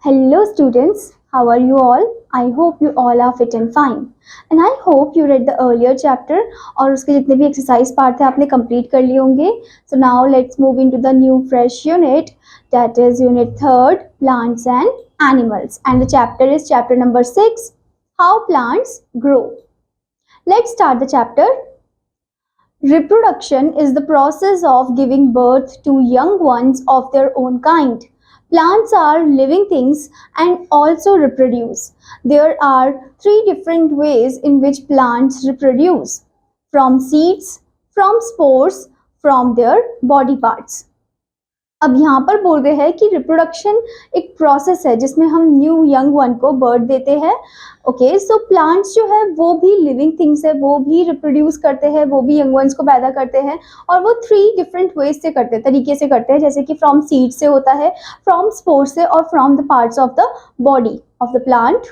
Hello students, how are you all? I hope you all are fit and fine. And I hope you read the earlier chapter और उसके जितने भी exercise part थे आपने complete कर लिए होंगे. So now let's move into the new fresh unit, that is unit 3rd, plants and animals. And the chapter is chapter number 6, how plants grow. Let's start the chapter. Reproduction is the process of giving birth to young ones of their own kind. Plants are living things and also reproduce. There are 3 different ways in which plants reproduce: from seeds, from spores, from their body parts. अब यहाँ पर बोल रहे हैं कि reproduction एक process है जिसमें हम न्यू यंग वन को बर्थ देते हैं. ओके, सो प्लांट्स जो है वो भी लिविंग थिंग्स है, वो भी रिप्रोड्यूस करते हैं, वो भी यंग वंस को पैदा करते हैं और वो 3 डिफरेंट वेज से करते हैं, तरीके से करते हैं. जैसे कि फ्रॉम सीड से होता है, फ्रॉम स्पोर से और from the parts of the body of the plant.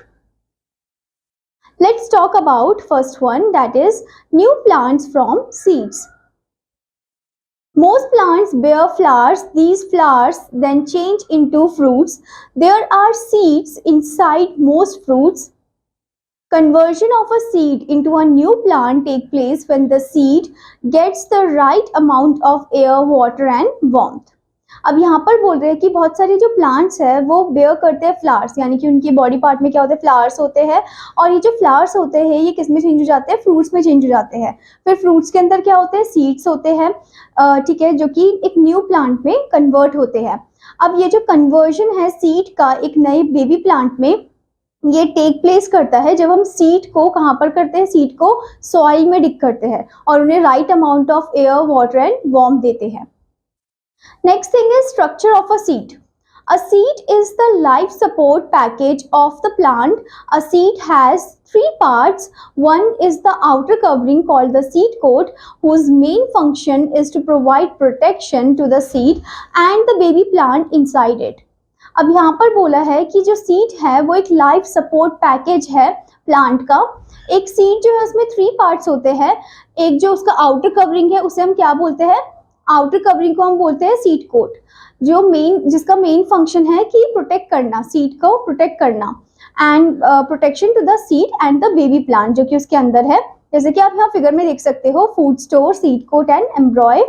Let's talk about first one, that is new plants from seeds. Most plants bear flowers. These flowers then change into fruits. There are seeds inside most fruits. Conversion of a seed into a new plant takes place when the seed gets the right amount of air, water and warmth. अब यहाँ पर बोल रहे हैं कि बहुत सारे जो प्लांट्स है वो बेयर करते हैं फ्लावर्स, यानी कि उनकी बॉडी पार्ट में क्या होते हैं, फ्लावर्स होते हैं. और ये जो फ्लावर्स होते हैं ये किस में चेंज हो जाते हैं, फ्रूट्स में चेंज हो जाते हैं. फिर फ्रूट्स के अंदर क्या होते हैं, सीड्स होते हैं, ठीक है, जो कि एक न्यू प्लांट में कन्वर्ट होते हैं. अब ये जो कन्वर्जन है सीड का एक नए बेबी प्लांट में, ये टेक प्लेस करता है जब हम सीड को कहाँ पर करते हैं, सीड को सॉइल में डिग करते हैं और उन्हें right amount of air, water and warm देते हैं. Next thing is structure of a seed. A seed is the life support package of the plant. A seed has 3 parts. One is the outer covering called the seed coat, whose main function is to provide protection to the seed and the baby plant inside it. अब यहाँ पर बोला है कि जो seed है वो एक लाइफ सपोर्ट पैकेज है प्लांट का. एक सीड जो है उसमें 3 पार्ट्स होते हैं. एक जो उसका आउटर कवरिंग है उसे हम क्या बोलते हैं, आउटर कवरिंग को हम बोलते हैं सीड कोट, जो जिसका मेन फंक्शन है कि प्रोटेक्ट करना, सीड को प्रोटेक्ट करना, and protection to the seed and the baby plant जो कि उसके अंदर है. जैसे कि आप यहाँ फिगर में देख सकते हो, food store, seed coat and embryo.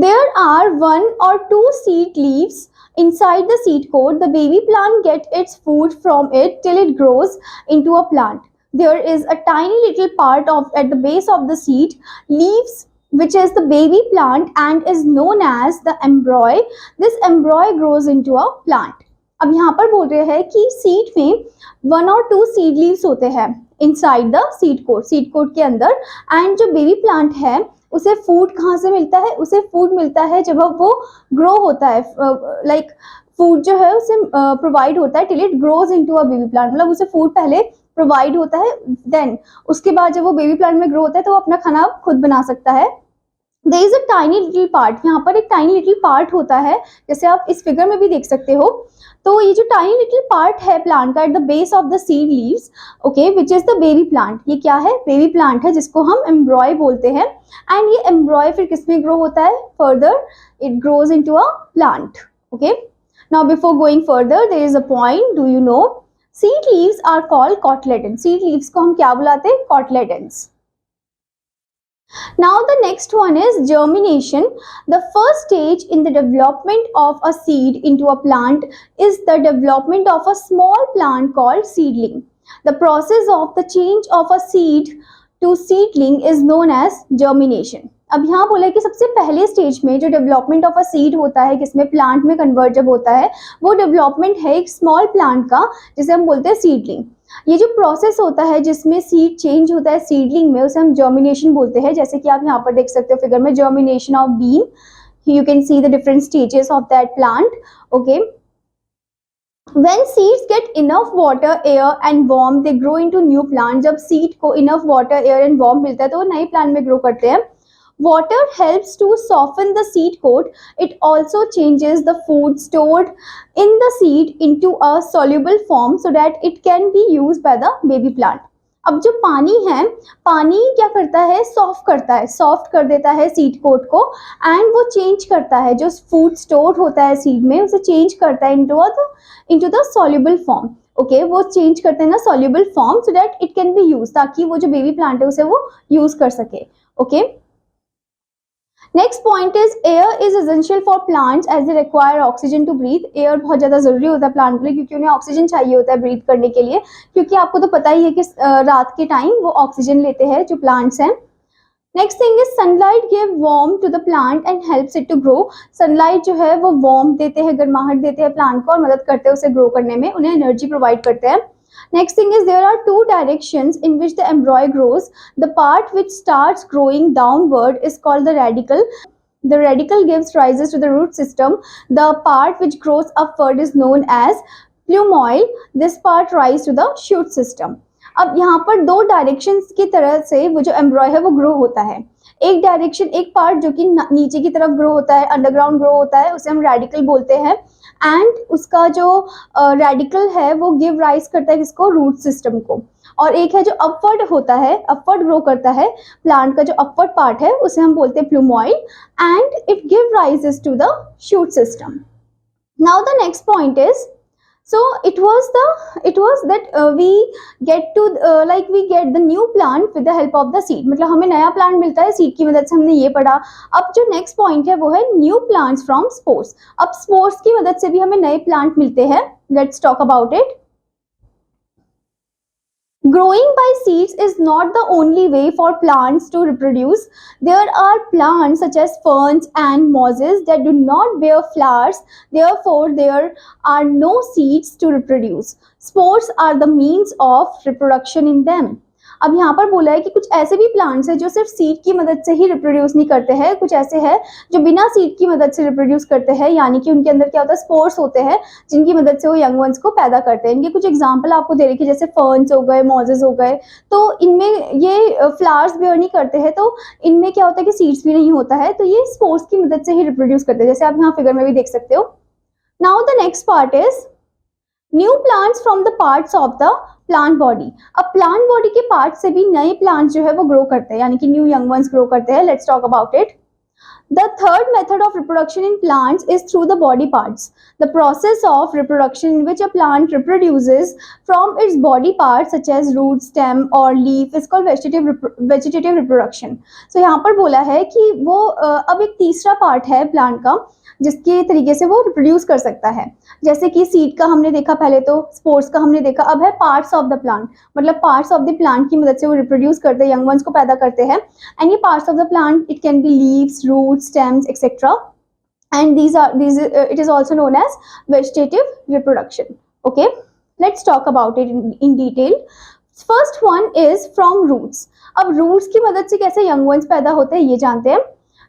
There are 1 or 2 seed leaves inside the seed coat. The baby plant gets its food from it till it grows into a plant. There is a tiny little part at the base of the seed leaves, which is the baby plant and is known as the embryo. This embryo grows into a plant. अब यहाँ पर बोल रहे हैं कि seed में 1 और 2 seed leaves होते हैं इनसाइड द सीड कोट के अंदर. एंड जो बेबी प्लांट है उसे फूड कहाँ से मिलता है, उसे फूड मिलता है जब वो ग्रो होता है. लाइक फूड जो है उसे प्रोवाइड होता है till it grows into a baby plant. मतलब उसे फूड पहले प्रोवाइड होता है, देन उसके बाद जब वो बेबी प्लांट में ग्रो होता है तो वो अपना खाना खुद बना सकता है. There is a tiny little part. यहाँ पर एक टाइनी लिटिल पार्ट होता है, जैसे आप इस फिगर में भी देख सकते हो. तो ये जो टाइनी लिटिल पार्ट है प्लांट का at the base of the seed leaves, okay, which is the baby plant. ये क्या है, बेबी प्लांट है जिसको हम एम्ब्रॉय बोलते हैं. एंड ये एम्ब्रॉय फिर किसमें ग्रो होता है, further it grows into a plant. Okay, now before going further there is a point. Do you know seed leaves are called cotyledons. Seed leaves को हम क्या बुलाते हैं, कॉटलेडेंस. Now the next one is germination. The first stage in the development of a seed into a plant is the development of a small plant called seedling. The process of the change of a seed to seedling is known as germination. अब यहाँ बोला है कि सबसे पहले stage में जो development of a seed होता है, किसमें, प्लांट में कन्वर्ट जब होता है, वो डेवलपमेंट है एक स्मॉल प्लांट का जिसे हम बोलते हैं सीडलिंग. ये जो प्रोसेस होता है जिसमें सीड चेंज होता है सीडलिंग में, उसे हम जर्मिनेशन बोलते हैं. जैसे कि आप यहाँ पर देख सकते हो फिगर में, germination of bean. You can see the different stages of that plant. Okay, when seeds get enough water, air and warmth, they grow into new plant. जब सीड को enough water, air and warmth मिलता है तो वो नए plant में grow करते हैं. Water helps to soften the seed coat. It also changes the food stored in the seed into a soluble form so that it can be used by the baby plant. अब जो पानी है, पानी क्या करता है, सॉफ्ट करता है, सॉफ्ट कर देता है सीड कोट को, एंड वो चेंज करता है जो फूड स्टोर होता है सीड में, उसे चेंज करता है into the soluble form. Okay, वो चेंज करते हैं ना soluble form, so that it can B use, ताकि वो जो बेबी प्लांट है उसे वो यूज कर सके। Okay, next point is air is essential for plants as they require oxygen to breathe. Air बहुत ज्यादा जरूरी होता है प्लांट के लिए, क्योंकि उन्हें ऑक्सीजन चाहिए होता है ब्रीथ करने के लिए, क्योंकि आपको तो पता ही है कि रात के टाइम वो ऑक्सीजन लेते हैं जो प्लांट्स हैं। Next thing is sunlight give warm to the plant and helps it to grow. Sunlight जो है वो वार्म देते हैं, गर्माहट देते हैं प्लांट को, और मदद करते हैं उसे ग्रो करने में, उन्हें एनर्जी प्रोवाइड करते हैं। Next thing is there are two directions in which the embryo grows. The part which starts growing downward is called the radicle. The radicle gives rises to the root system. The part which grows upward is known as plumule. This part rise to the shoot system. अब यहाँ पर दो directions की तरह से वो जो एम्ब्रॉय है वो ग्रो होता है। एक डायरेक्शन, एक पार्ट जो कि नीचे की तरफ ग्रो होता है, अंडरग्राउंड ग्रो होता है, उसे हम रेडिकल बोलते हैं, एंड उसका जो रेडिकल है वो गिव राइज करता है किसको, रूट सिस्टम को। और एक है जो अपवर्ड होता है, अपवर्ड ग्रो करता है, प्लांट का जो अपवर्ड पार्ट है उसे हम बोलते हैं plumule, and it give rises to the shoot system. Now the next point is, so it was that we get to we get the new plant with the help of the seed, मतलब हमें नया plant मिलता है seed की मदद से, हमने ये पढ़ा। अब जो नेक्स्ट पॉइंट है वो है न्यू प्लांट्स फ्रॉम स्पोर्स। अब स्पोर्स की मदद से भी हमें नए प्लांट मिलते हैं, let's talk about it. Growing by seeds is not the only way for plants to reproduce. There are plants such as ferns and mosses that do not bear flowers, therefore there are no seeds to reproduce. Spores are the means of reproduction in them. अब यहाँ पर बोला है कि कुछ ऐसे भी plants हैं जो सिर्फ सीड की मदद से ही रिप्रोड्यूस नहीं करते हैं, कुछ ऐसे हैं जो बिना सीड की मदद से रिप्रोड्यूस करते हैं, यानी कि उनके अंदर क्या होता है, स्पोर्स होते हैं जिनकी मदद से वो यंग वंस को पैदा करते हैं। इनके कुछ एग्जांपल आपको दे रखी, जैसे फर्न्स हो गए, मॉजेस हो गए, तो इनमें ये फ्लावर्स बेयर नहीं करते हैं, तो इनमें क्या होता है कि सीड्स भी नहीं होता है, तो ये स्पोर्स की मदद से ही रिप्रोड्यूस करते हैं, जैसे आप यहाँ फिगर में भी देख सकते हो। Now the next part is new plants from the parts of the plant body. अब प्लांट बॉडी के पार्ट से भी नए प्लांट जो है वो ग्रो करते हैं, यानी कि न्यू यंग वंस ग्रो करते हैं। Let's talk about it. The third method of reproduction in plants is through the body parts. The process of reproduction in which a plant reproduces from its body parts such as root, stem or leaf is called vegetative reproduction. So यहाँ पर बोला है कि वो अब एक तीसरा part है प्लांट का जिसके तरीके से वो रिप्रोड्यूस कर सकता है। जैसे कि सीड का हमने देखा पहले, तो स्पोर्स का हमने देखा, अब है पार्ट्स ऑफ द प्लांट, मतलब पार्ट्स ऑफ द प्लांट की मदद से वो रिप्रोड्यूस करते हैं, यंग वंस को पैदा करते हैं। एंड ये parts of the plant, it can be leaves, root, stems, etc. And it is also known as vegetative reproduction. Okay, let's talk about it in detail. First one is from roots. अब roots की मदद से कैसे young ones पैदा होते हैं ये जानते हैं।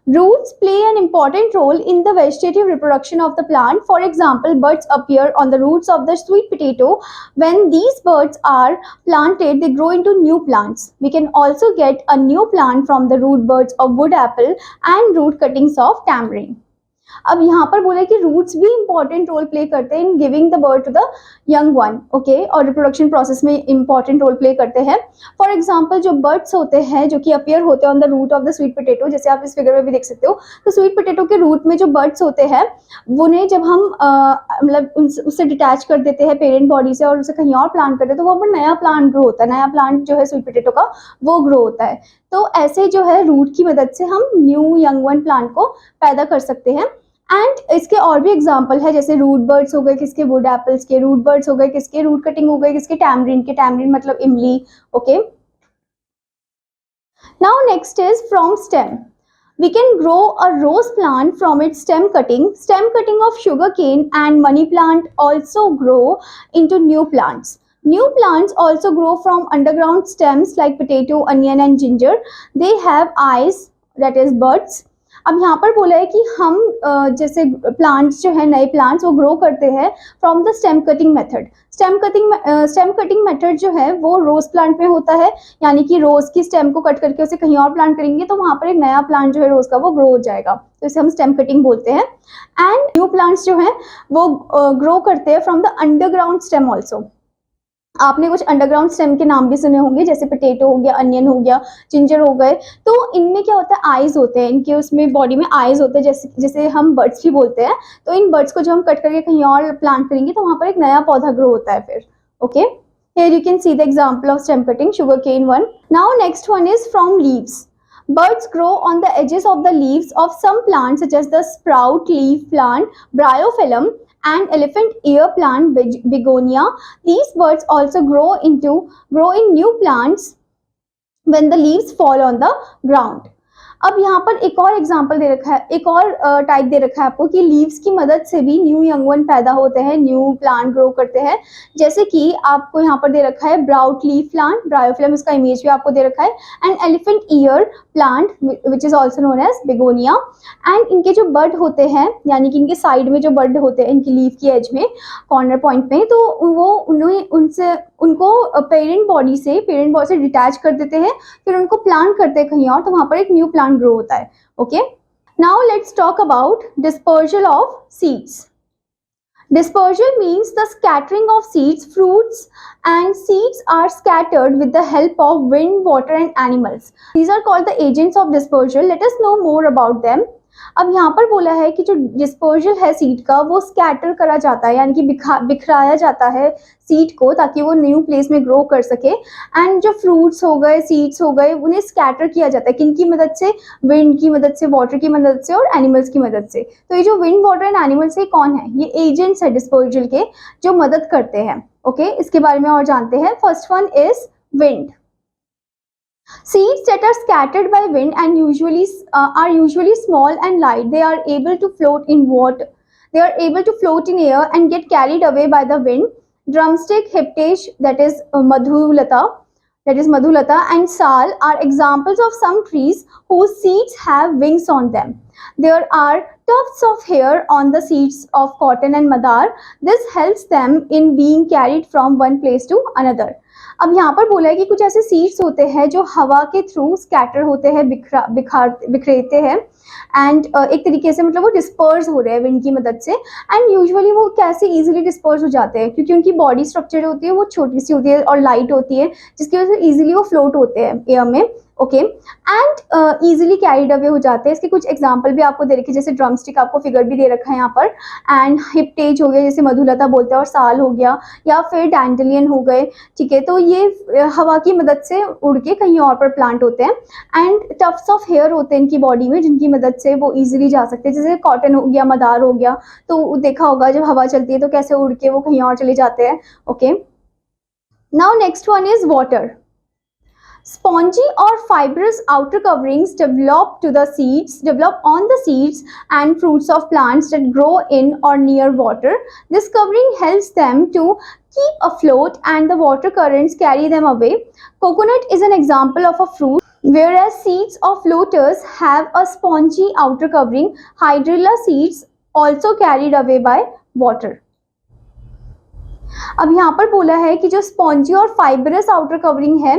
Roots play an important role in the vegetative reproduction of the plant. For example, buds appear on the roots of the sweet potato. When these buds are planted, they grow into new plants. We can also get a new plant from the root buds of wood apple and root cuttings of tamarind. अब यहाँ पर बोला है कि roots भी important role play करते हैं in giving the birth to the young one, okay, और रिप्रोडक्शन प्रोसेस में इंपॉर्टेंट रोल प्ले करते हैं। फॉर एग्जांपल जो बर्ड्स होते हैं जो कि अपीयर होते हैं on the root of the sweet potato, जैसे आप इस फिगर में भी देख सकते हो, तो स्वीट पोटैटो के रूट में जो बर्ड्स होते हैं उन्हें जब हम मतलब उससे डिटैच कर देते हैं पेरेंट बॉडी से और उसे कहीं और प्लांट करते हैं, तो वहाँ पर नया प्लांट ग्रो होता है, नया प्लांट जो है स्वीट पोटैटो का वो ग्रो होता है। तो ऐसे जो है रूट की मदद से हम न्यू यंग वन प्लांट को पैदा कर सकते हैं। एंड इसके और भी एग्जाम्पल है, जैसे रूट बर्ड्स हो गए किसके, वुड एप्पल्स के, रूट बर्ड्स हो गए किसके, रूट कटिंग हो गए किसके, टैमरिन के, टैमरिन मतलब इमली, okay. Now next is from stem. We can grow a rose plant from its stem cutting. Stem cutting of sugarcane and money plant also grow into new plants. New plants also grow from underground stems like potato, onion and ginger. They have eyes, that is buds. अब यहाँ पर बोला है कि हम जैसे plants जो है नए प्लांट्स वो ग्रो करते हैं from the stem cutting method. Stem cutting method जो है वो रोज प्लांट में होता है, यानी कि रोज की स्टेम को कट करके उसे कहीं और प्लांट करेंगे तो वहाँ पर एक नया प्लांट जो है रोज का वो ग्रो हो जाएगा, तो इसे हम स्टेम कटिंग बोलते हैं। एंड न्यू प्लांट्स जो है वो ग्रो करते हैं from the underground stem also. आपने कुछ अंडरग्राउंड स्टेम के नाम भी सुने होंगे, जैसे पोटैटो हो गया, अनियन हो गया, जिंजर हो गए। तो इनमें क्या होता है, आइज होते हैं, इनके उसमें बॉडी में आइज होते हैं, जैसे जैसे हम बर्ड्स भी बोलते हैं। तो इन बर्ड्स को जो हम कट करके कहीं और प्लांट करेंगे तो वहां पर एक नया पौधा ग्रो होता है फिर। Okay, here you can see the example of stem cutting, sugarcane one. Now next one is from leaves. Birds grow on the edges of the leaves of some plants such as the sprout leaf plant, Bryophyllum, and elephant ear plant, Begonia. These birds also grow in new plants when the leaves fall on the ground. अब यहाँ पर एक और example दे रखा है, एक और type दे रखा है आपको कि लीव्स की मदद से भी न्यू यंग वन पैदा होते हैं, न्यू प्लांट ग्रो करते हैं। जैसे कि आपको यहाँ पर दे रखा है ब्राउट लीफ प्लांट, ब्रायोफिलम, इसका इमेज भी आपको दे रखा है, and elephant ear plant which is also known as begonia. एंड इनके जो बड होते हैं, यानी कि इनके साइड में जो बड होते हैं इनकी लीफ की एज में, कॉर्नर पॉइंट में, तो वो उनको पेरेंट बॉडी से डिटैच कर देते हैं, फिर उनको प्लांट करते हैं कहीं और, तो वहां पर एक न्यू प्लांट ग्रो होता है। Okay, now let's talk about dispersal of seeds. Dispersal means the scattering of seeds. Fruits and seeds are scattered with the help of wind, water and animals. These are called the agents of dispersal. Let us know more about them. अब यहाँ पर बोला है कि जो dispersal है seed का, वो स्कैटर करा जाता है, यानी कि बिखराया जाता है सीड को, ताकि वो न्यू प्लेस में ग्रो कर सके। एंड जो फ्रूट्स हो गए, सीड्स हो गए, उन्हें स्कैटर किया जाता है किनकी मदद से, विंड की मदद से, वाटर की मदद से और एनिमल्स की मदद से। तो ये जो विंड, वाटर एंड एनिमल्स है कौन है, ये एजेंट्स है डिस्पर्जल के, जो मदद करते हैं। ओके, इसके बारे में और जानते हैं। First one is wind. Seeds that are scattered by wind and are usually small and light. They are able to float in water. They are able to float in air and get carried away by the wind. Drumstick, hiptage, that is Madhulata, and sal are examples of some trees whose seeds have wings on them. There are tufts of hair on the seeds of cotton and madar. This helps them in being carried from one place to another. अब यहाँ पर बोला है कि कुछ ऐसे seeds होते हैं जो हवा के थ्रू स्कैटर होते हैं, बिखरेते हैं, एंड एक तरीके से मतलब वो डिस्पर्स हो रहे हैं विंड की मदद से। एंड यूजुअली वो कैसे इजीली डिस्पर्स हो जाते हैं, क्योंकि उनकी बॉडी स्ट्रक्चर होती है वो छोटी सी होती है और लाइट होती है, जिसकी वजह से इजीली वो फ्लोट होते हैं एयर में। Okay, and easily carried away हो जाते हैं। इसके कुछ एग्जांपल भी आपको दे रखे, जैसे ड्रमस्टिक, आपको फिगर भी दे रखा है यहाँ पर, एंड हिप्टेज हो गया, जैसे मधुलता बोलते हैं, और साल हो गया, या फिर डैंडेलियन हो गए। ठीक है, तो ये हवा की मदद से उड़ के कहीं और पर प्लांट होते हैं। एंड टफ्स ऑफ हेयर होते हैं इनकी बॉडी में, जिनकी मदद से वो इजीली जा सकते हैं, जैसे कॉटन हो गया, मदार हो गया। तो देखा होगा जब हवा चलती है तो कैसे उड़ के वो कहीं और चले जाते हैं। Okay, now next one is water. Spongy or fibrous outer coverings develop on the seeds and fruits of plants that grow in or near water. This covering helps them to keep afloat and the water currents carry them away. Coconut is an example of a fruit, whereas seeds of lotus have a spongy outer covering. Hydrilla seeds also carried away by water. अब यहाँ पर बोला है कि जो spongy और fibrous outer covering है,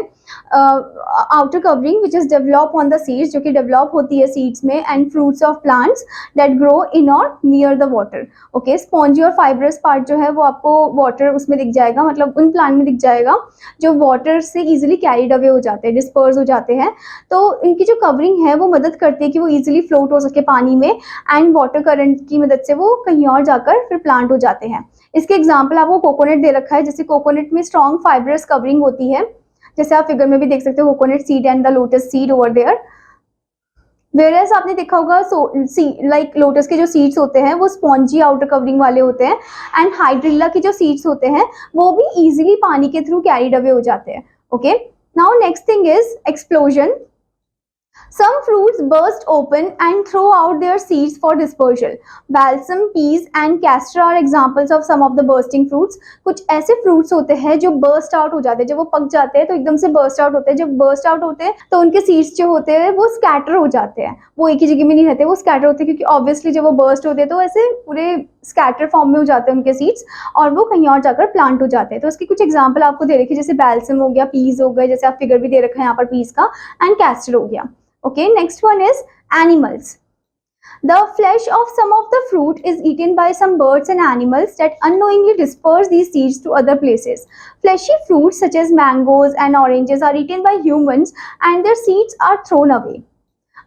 outer covering which is develop on the seeds, जो कि डेवलप होती है सीड्स में, and fruits of plants that grow in और near the water. Okay, spongy और फाइबरस पार्ट जो है वो आपको वाटर उसमें दिख जाएगा, मतलब उन प्लांट में दिख जाएगा जो वाटर से इजीली कैरीड अवे हो जाते हैं, डिस्पर्स हो जाते हैं. तो इनकी जो कवरिंग है वो मदद करती है कि वो इजीली फ्लोट हो सके पानी में, एंड वाटर करंट की मदद से वो कहीं और जाकर फिर प्लांट हो जाते हैं. इसके एग्जाम्पल आपको कोकोनट दे रखा है, जैसे कोकोनट में स्ट्रॉन्ग फाइबरस कवरिंग होती है, जैसे आप फिगर में भी देख सकते हो, coconut seed and the lotus seed over there. Whereas आपने देखा होगा लाइक लोटस के जो सीड्स होते हैं वो स्पॉन्जी आउटर कवरिंग वाले होते हैं, एंड हाइड्रिल्ला के जो सीड्स होते हैं वो भी इजीली पानी के थ्रू कैरीड अवे हो जाते हैं. Okay, now next thing is explosion. Some fruits burst open and throw out their seeds for dispersal. Balsam, peas and castor are examples of some of the bursting fruits. कुछ ऐसे fruits होते हैं जो burst out हो जाते हैं, जब वो पक जाते हैं तो एकदम से burst out होते हैं. जब burst out होते हैं तो उनके seeds जो होते हैं वो scatter हो जाते हैं, वो एक ही जगह में नहीं रहते, वो scatter होते हैं, क्योंकि obviously जब वो burst होते हैं तो ऐसे पूरे scatter form में हो जाते हैं उनके seeds, और वो कहीं और जाकर plant हो जाते हैं. तो उसके कुछ example आपको दे रखे, जैसे balsam हो गया, peas हो गए, जैसे आप figure भी दे रखा है यहाँ पर peas का, and castor हो गया. Okay, next one is animals. The flesh of some of the fruit is eaten by some birds and animals that unknowingly disperse these seeds to other places. Fleshy fruits such as mangoes and oranges are eaten by humans and their seeds are thrown away.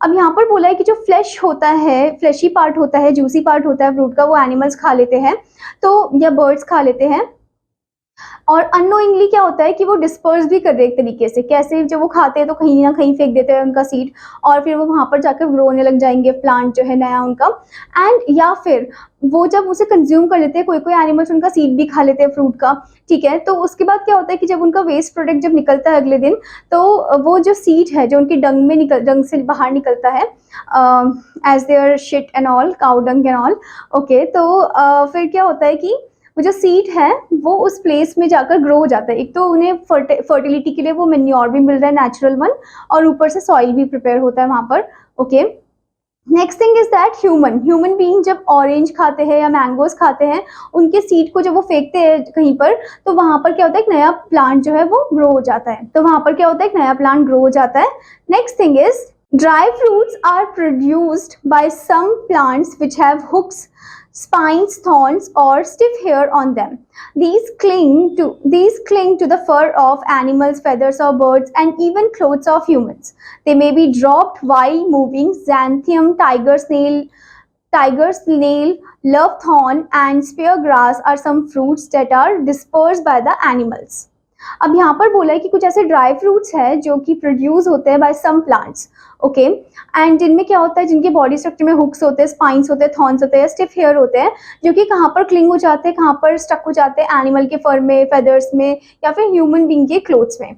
अब यहाँ पर बोला है कि जो flash होता है, flashy part होता है, जूसी पार्ट होता है फ्रूट का, वो एनिमल्स खा लेते हैं तो, या बर्ड्स खा लेते हैं। और अननोइंगली क्या होता है कि वो डिस्पर्स भी कर रहे एक तरीके से, कैसे, जब वो खाते हैं तो कहीं ना कहीं फेंक देते हैं उनका सीड और फिर वो वहां पर जाकर ग्रो होने लग जाएंगे प्लांट जो है नया उनका। एंड या फिर वो जब उसे कंज्यूम कर लेते हैं, कोई कोई एनिमल्स उनका सीड भी खा लेते हैं फ्रूट का, ठीक है। तो उसके बाद क्या होता है कि जब उनका वेस्ट प्रोडक्ट जब निकलता है अगले दिन, तो वो जो सीड है जो उनकी डंग से बाहर निकलता है, as their shit and all, cow dung and all, okay, तो फिर क्या होता है कि वो जो सीड है वो उस प्लेस में जाकर ग्रो हो जाता है। एक तो उन्हें फर्टिलिटी के लिए वो मेन्योर भी मिल रहा है, नेचुरल वन, और ऊपर से सॉइल भी प्रिपेयर होता है वहां पर, okay. Next thing is that human being जब ऑरेंज खाते हैं या मैंगोज खाते हैं, उनके सीड को जब वो फेंकते हैं कहीं पर, तो वहां पर क्या होता है, एक नया प्लांट जो है वो ग्रो हो जाता है। तो वहां पर क्या होता है, एक नया प्लांट ग्रो हो जाता है। Next thing is dry fruits are produced by some plants which have hooks, spines, thorns, or stiff hair on them. These cling to the fur of animals, feathers of birds, and even clothes of humans. They may be dropped while moving. Xanthium, tiger snail, love thorn, and speargrass are some fruits that are dispersed by the animals. अब यहाँ पर बोला है कि कुछ ऐसे dry fruits है जो कि प्रोड्यूस होते हैं by some plants, okay, and जिनमें क्या होता है, जिनके बॉडी स्ट्रक्चर में हुक्स होते हैं, स्पाइंस होते हैं, थॉर्न्स होते हैं, स्टिफ हेयर होते हैं, जो कि कहाँ पर क्लिंग हो जाते हैं, कहाँ पर स्टक हो जाते हैं, एनिमल के फर में, फेदर्स में, या फिर ह्यूमन बीइंग के क्लोथ्स में।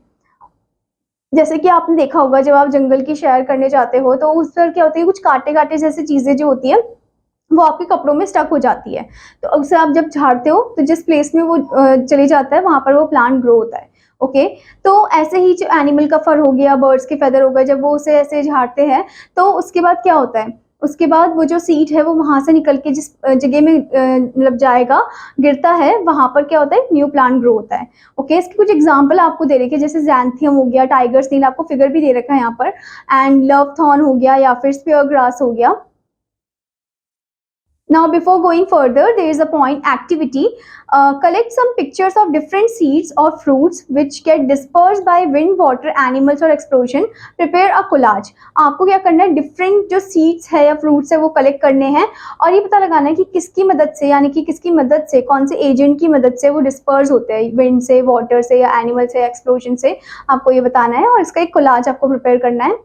जैसे कि आपने देखा होगा जब आप जंगल की सैर करने जाते हो तो उस पर क्या होती है, कुछ कांटे कांटे जैसी चीजें जो होती है वो आपके कपड़ों में स्टक हो जाती है, तो उसे आप जब झाड़ते हो तो जिस प्लेस में वो चले जाता है वहां पर वो प्लांट ग्रो होता है, ओके। तो ऐसे ही जो एनिमल का फर हो गया, बर्ड्स के फेदर हो गए, जब वो उसे ऐसे झाड़ते हैं तो उसके बाद क्या होता है, उसके बाद वो जो सीड है वो वहां से निकल के जिस जगह में मतलब जाएगा, गिरता है, वहां पर क्या होता है, न्यू प्लांट ग्रो होता है, ओके। इसके कुछ एग्जांपल आपको दे रखे, जैसे जैंथियम हो गया, टाइगर स्नेल, आपको फिगर भी दे रखा है यहाँ पर, एंड लव थॉर्न हो गया, या फिर स्पेयर ग्रास हो गया। Now, before going further, there is a point activity. Collect some pictures of different seeds or fruits which get dispersed by wind, water, animals or explosion. Prepare a collage. आपको क्या करना है, different जो seeds है या fruits है वो collect करने हैं और ये पता लगाना है कि किसकी मदद से, यानी कि किसकी मदद से, कौन से एजेंट की मदद से वो डिस्पर्स होते हैं, विंड से, वाटर से, या एनिमल से, एक्सप्लोजन से, आपको ये बताना है और इसका एक कोलाज आपको प्रिपेयर करना है।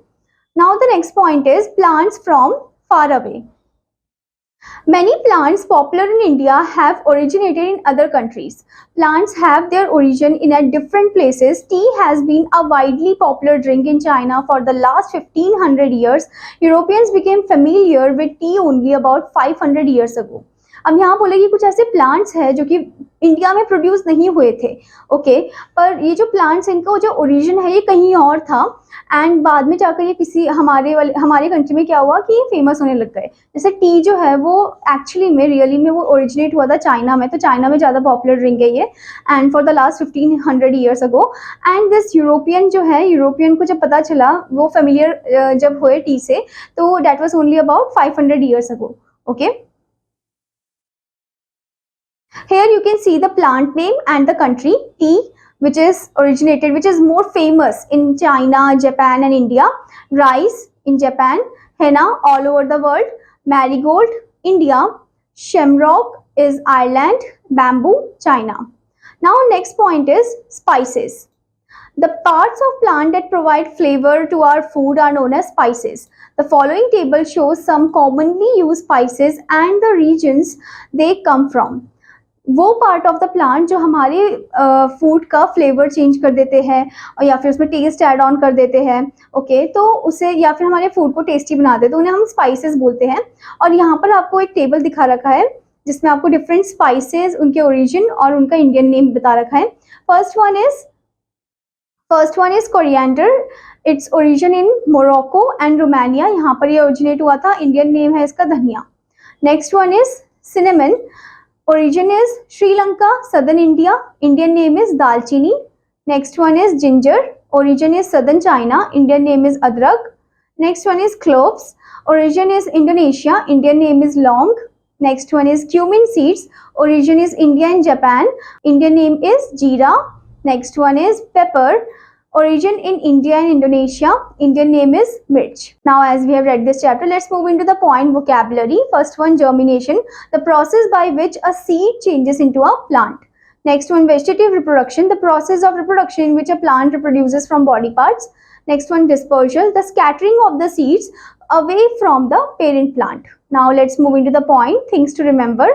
Now the next point is plants from far away. Many plants popular in India have originated in other countries. Plants have their origin in at different places. Tea has been a widely popular drink in China for the last 1500 years. Europeans became familiar with tea only about 500 years ago. अब यहाँ बोले कि कुछ ऐसे plants हैं जो कि India में प्रोड्यूस नहीं हुए थे, ओके, पर ये जो प्लांट्स इनका जो ओरिजिन है ये कहीं और था, एंड बाद में जाकर ये किसी हमारे कंट्री में क्या हुआ कि ये फेमस होने लग गए। जैसे टी जो है वो एक्चुअली में रियली में वो ओरिजिनेट हुआ था चाइना में, तो चाइना में ज़्यादा पॉपुलर ड्रिंक है ये, and for the last 1500 years ago. And this European जो है, यूरोपियन को जब पता चला, वो फेमिलियर जब हुए टी से, तो that was only about 500 years ago, okay. Here you can see the plant name and the country. Tea, which is more famous in China, Japan and India. Rice in Japan. Henna all over the world. Marigold, India. Shamrock is Ireland. Bamboo, China. Now next point is spices. The parts of plant that provide flavor to our food are known as spices. The following table shows some commonly used spices and the regions they come from. वो part of the plant जो हमारे food का flavour change कर देते हैं और या फिर उसमें टेस्ट ऐड ऑन कर देते हैं, ओके, तो उसे या फिर हमारे फूड को टेस्टी बना देते हैं, तो उन्हें हम स्पाइसेस बोलते हैं। और यहाँ पर आपको एक टेबल दिखा रखा है जिसमें आपको डिफरेंट स्पाइसेस, उनके ओरिजिन और उनका इंडियन नेम बता रखा है। First one is coriander. Its origin in Morocco and Romania. यहाँ पर ये ओरिजिनेट हुआ था, इंडियन नेम है इसका धनिया. Next one is cinnamon. Origin is Sri Lanka, Southern India. Indian name is Dalchini. Next one is ginger. Origin is Southern China. Indian name is Adrak. Next one is cloves. Origin is Indonesia. Indian name is long. Next one is cumin seeds. Origin is India and Japan. Indian name is jeera. Next one is pepper. Origin in India and Indonesia. Indian name is mirch. Now, as we have read this chapter, let's move into the point vocabulary. First one, germination, the process by which a seed changes into a plant. Next one, vegetative reproduction, the process of reproduction in which a plant reproduces from body parts. Next one, dispersal, the scattering of the seeds away from the parent plant. Now let's move into the point, things to remember.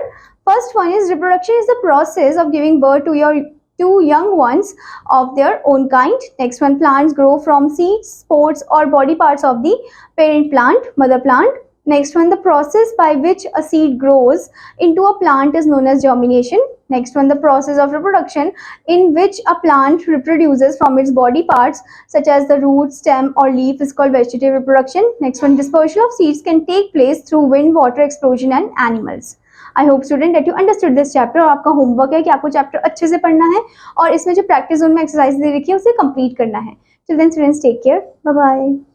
First one is reproduction is the process of giving birth to your two young ones of their own kind. Next one, plants grow from seeds, spores or body parts of the parent plant, mother plant. Next one, the process by which a seed grows into a plant is known as germination. Next one, the process of reproduction in which a plant reproduces from its body parts such as the root, stem or leaf is called vegetative reproduction. Next one, dispersal of seeds can take place through wind, water, explosion and animals. I hope student that you understood this chapter और आपका homework है कि आपको chapter अच्छे से पढ़ना है और इसमें जो प्रैक्टिस जोन में एक्सरसाइज दे रखी है उसे कंप्लीट करना है. Till then students take care, bye bye.